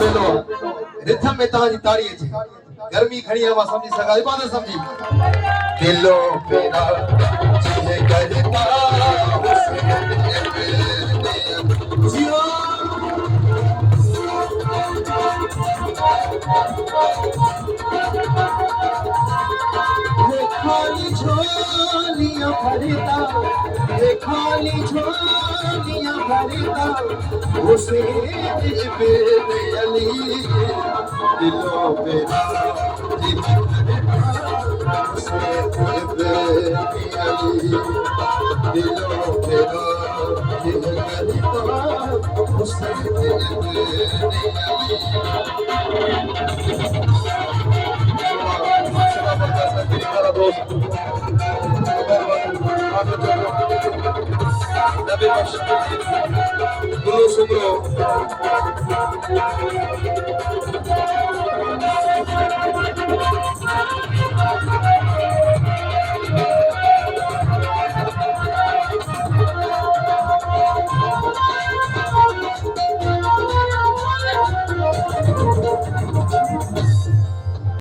मेलो रिथम में ताजी ताड़ी है गर्मी खड़ी हवा समझी सका इबादत समझी दिलो मेरा तुझे करता जियो खाली झोलियां भरता खाली झोलियां भरता उसे पे अली दिलों पे उसे पे अली दिलों पे उसे पे Dulu sumro